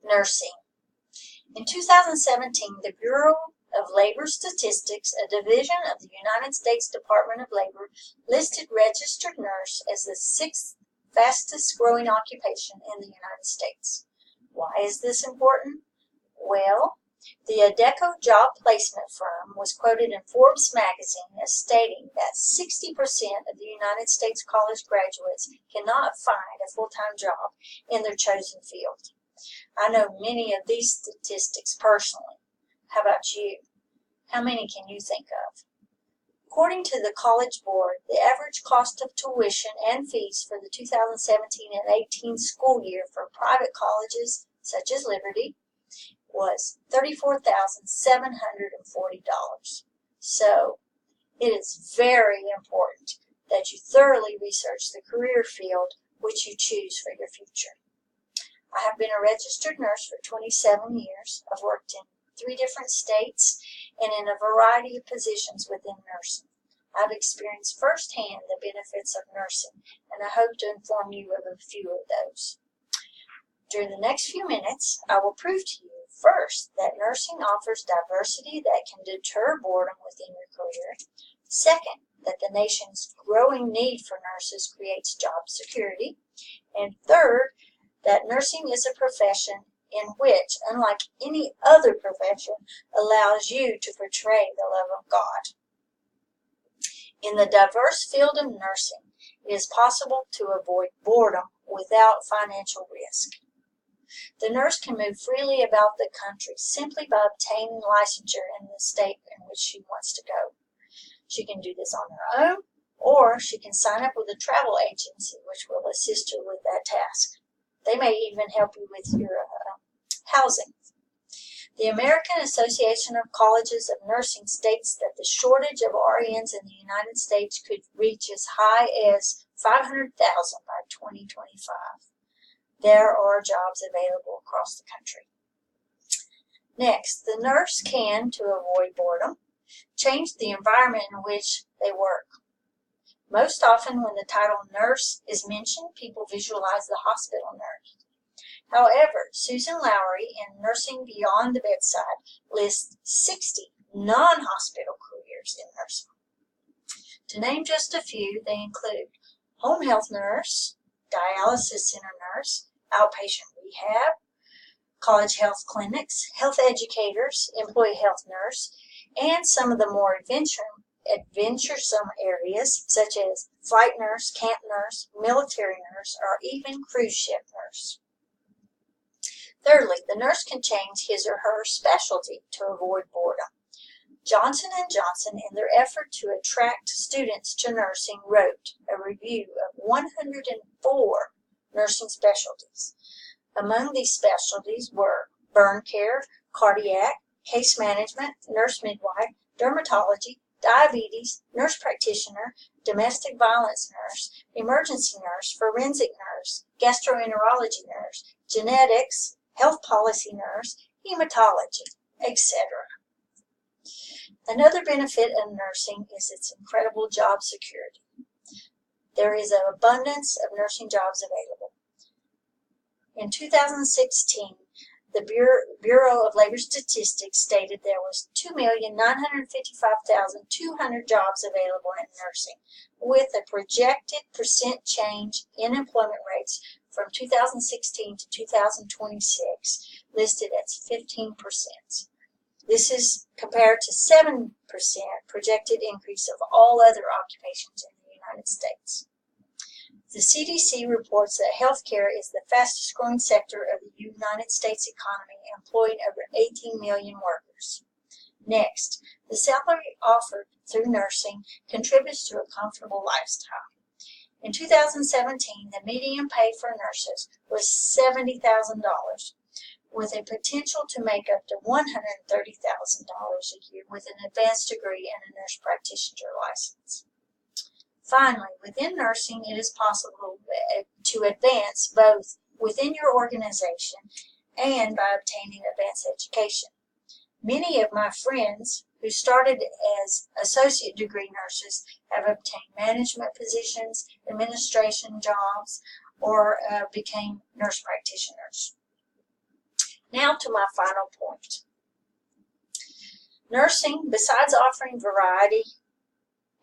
Nursing. In 2017, the Bureau of Labor Statistics, a division of the United States Department of Labor, listed registered nurse as the sixth fastest growing occupation in the United States. Why is this important? Well, the Adecco job placement firm was quoted in Forbes magazine as stating that 60% of the United States college graduates cannot find a full-time job in their chosen field. I know many of these statistics personally. How about you? How many can you think of? According to the College Board, the average cost of tuition and fees for the 2017 and 18 school year for private colleges, such as Liberty, was $34,740. So, it is very important that you thoroughly research the career field which you choose for your future. I have been a registered nurse for 27 years. I've worked in 3 different states and in a variety of positions within nursing. I've experienced firsthand the benefits of nursing, and I hope to inform you of a few of those. During the next few minutes, I will prove to you, first, that nursing offers diversity that can deter boredom within your career. Second, that the nation's growing need for nurses creates job security. And third, that nursing is a profession in which, unlike any other profession, allows you to portray the love of God. In the diverse field of nursing, it is possible to avoid boredom without financial risk. The nurse can move freely about the country simply by obtaining licensure in the state in which she wants to go. She can do this on her own, or she can sign up with a travel agency which will assist her with that task. They may even help you with your housing. The American Association of Colleges of Nursing states that the shortage of RNs in the United States could reach as high as 500,000 by 2025. There are jobs available across the country. Next, the nurse can, to avoid boredom, change the environment in which they work. Most often when the title nurse is mentioned, people visualize the hospital nurse. However, Susan Lowry in Nursing Beyond the Bedside lists 60 non-hospital careers in nursing. To name just a few, they include home health nurse, dialysis center nurse, outpatient rehab, college health clinics, health educators, employee health nurse, and some of the more adventuresome areas such as flight nurse, camp nurse, military nurse, or even cruise ship nurse. Thirdly, the nurse can change his or her specialty to avoid boredom. Johnson & Johnson, in their effort to attract students to nursing, wrote a review of 104 nursing specialties. Among these specialties were burn care, cardiac, case management, nurse midwife, dermatology, diabetes, nurse practitioner, domestic violence nurse, emergency nurse, forensic nurse, gastroenterology nurse, genetics, health policy nurse, hematology, etc. Another benefit of nursing is its incredible job security. There is an abundance of nursing jobs available. In 2016, the Bureau of Labor Statistics stated there was 2,955,200 jobs available in nursing, with a projected percent change in employment rates from 2016 to 2026 listed as 15%. This is compared to 7% projected increase of all other occupations in the United States. The CDC reports that healthcare is the fastest growing sector of the United States economy, employing over 18 million workers. Next, the salary offered through nursing contributes to a comfortable lifestyle. In 2017, the median pay for nurses was $70,000, with a potential to make up to $130,000 a year with an advanced degree and a nurse practitioner license. Finally, within nursing, it is possible to advance both within your organization and by obtaining advanced education. Many of my friends who started as associate degree nurses have obtained management positions, administration jobs, or became nurse practitioners. Now to my final point. Nursing, besides offering variety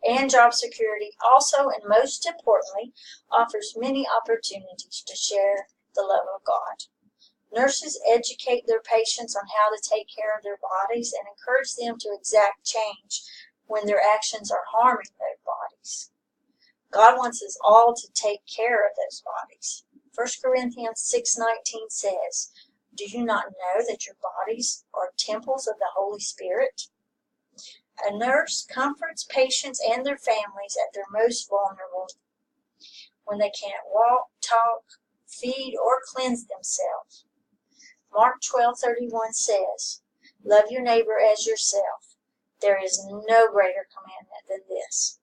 and job security, also and most importantly, offers many opportunities to share the love of God. Nurses educate their patients on how to take care of their bodies and encourage them to exact change when their actions are harming their bodies. God wants us all to take care of those bodies. 1 Corinthians 6:19 says, "Do you not know that your bodies are temples of the Holy Spirit?" A nurse comforts patients and their families at their most vulnerable when they can't walk, talk, feed, or cleanse themselves. Mark 12:31 says, "Love your neighbor as yourself. There is no greater commandment than this."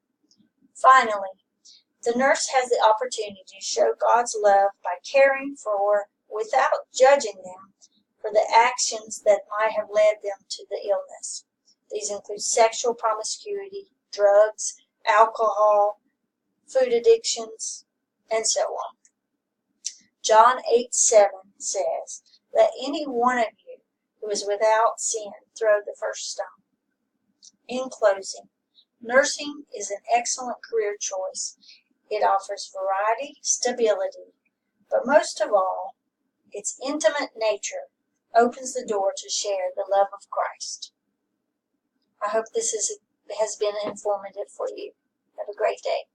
Finally, the nurse has the opportunity to show God's love by caring for, without judging them, for the actions that might have led them to the illness. These include sexual promiscuity, drugs, alcohol, food addictions, and so on. John 8:7 says, "Let any one of you who is without sin throw the first stone." In closing, nursing is an excellent career choice. It offers variety, stability, but most of all, its intimate nature opens the door to share the love of Christ. I hope this has been informative for you. Have a great day.